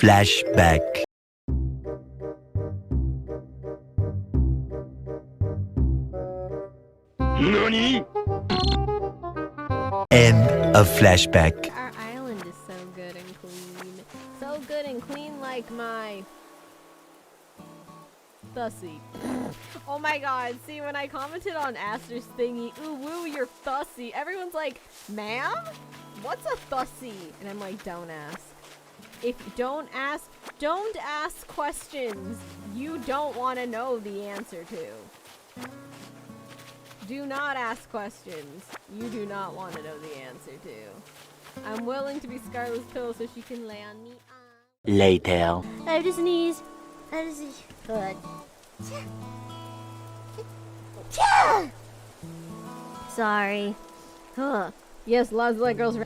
Flashback. NANI?! End of flashback. Our island is so good and clean. So good and clean like my... Thussy. Oh my god, see when I commented on Aster's thingy, ooh woo, you're Thussy, everyone's like, ma'am? What's a Thussy? And I'm like, don't ask. Don't ask questions you don't want to know the answer to. Do not ask questions you do not want to know the answer to. I'm willing to be Scarle's pillow so she can lay on me. Later. I have to sneeze. I have to sneeze. Good. Sorry. Huh. Yes, lots of like girls.